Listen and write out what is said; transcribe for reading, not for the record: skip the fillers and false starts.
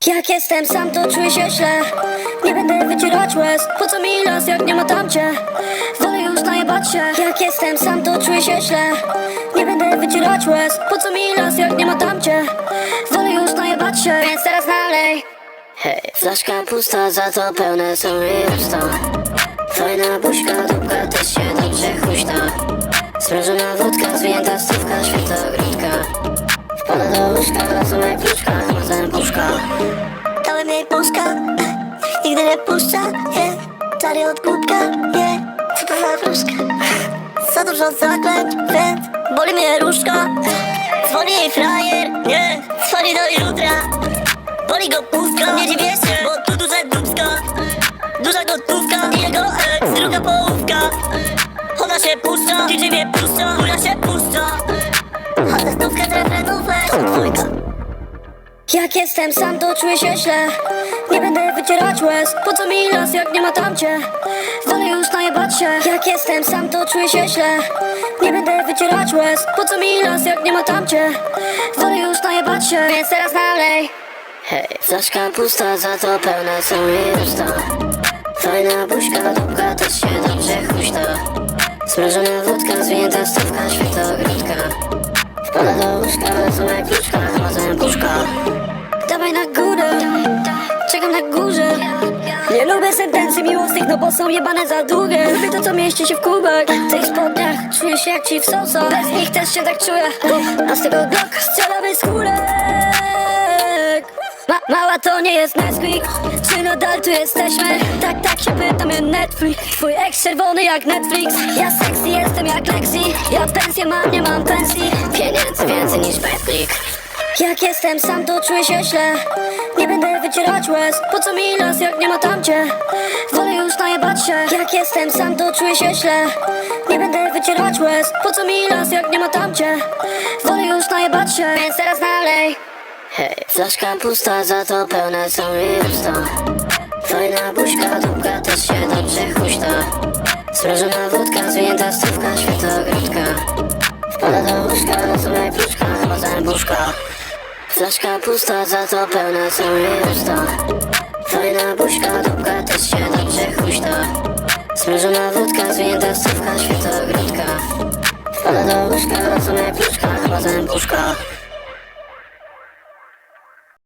Jak jestem sam, to czuję się źle. Nie będę wycierać łez. Po co mi las, jak nie ma tam cię? Wolę już najebać się. Jak jestem sam, to czuję się źle. Nie będę wycierać łez. Po co mi las, jak nie ma tam cię? Wolę już najebać się, więc teraz nalej. Hej, flaszka pusta, za to pełne są jej usta. Fajna buźka, dupka też się dobrze huśta. Sprężona wódka, zwinięta stówka, świętogródka. Wpada do łóżka, są jak kluczka, chodzę puszka. Dałem jej puszka, nigdy nie puszcza, nie. Czary od kubka, nie. Co to za wróżka? Za dużo zaklęć, więc boli mnie różka. Dzwoni jej frajer, nie. Dzwoni do jutra. Boli go pustka, nie dziwię się, bo tu duże dupska. Duża gotówka i jego ex, druga połówka. Ona się puszcza, DJ mnie puszcza, chuja się puszcza. A tę stówkę z refrenu weź dwójka. Jak jestem sam, to czuję się źle. Nie będę wycierać łez. Po co mi las, jak nie ma tam cię? Wolę już najebać się. Jak jestem sam, to czuję się źle. Nie będę wycierać łez. Po co mi las, jak nie ma tam cię? Wolę już najebać się, więc teraz nalej. Hej, flaszka pusta, za to pełne są jej usta. Fajna buźka, dupka też się dobrze huśta. Sprężona wódka, zwinięta stówka, świętogródka. Wpada do łóżka, są jak kluczka, chodzę puszka. Dawaj na górę, czekam na górze. Nie lubię sentencji miłosnych, no bo są jebane za długie. Lubię to, co mieści się w kubek. W tych spodniach czuję się jak ci w sosach. Bez nich też się tak czuję. A z tego Glock strzelamy skórek. Mała, to nie jest Nesquik. Czy nadal tu jesteśmy? Tak się pytam, ja Netflix. Twój ex czerwony jak Netflix. Ja sexy jestem jak Lexi. Ja pensję mam, nie mam pensji. Pieniędzy więcej niż Betclick. Jak jestem sam, to czuję się źle. Nie będę wycierać łez. Po co mi las, jak nie ma tam cię? Wolę już najebać się. Jak jestem sam, to czuję się źle. Nie będę wycierać łez. Po co mi las, jak nie ma tam cię? Wolę już najebać się, więc teraz nalej. Hej, flaszka pusta, za to pełne są jej usta. Fajna buźka, dupka też się dobrze huśta. Sprężona wódka, zwinięta stówka, świętogródka. Wpada do łóżka, są jak kluczka, chodzę puszka. Flaszka pusta, za to pełne są jej usta. Fajna buźka, dupka też się dobrze huśta. Sprężona wódka, zwinięta stówka, świętogródka. Wpada do łóżka, są jak kluczka, chodzę puszka.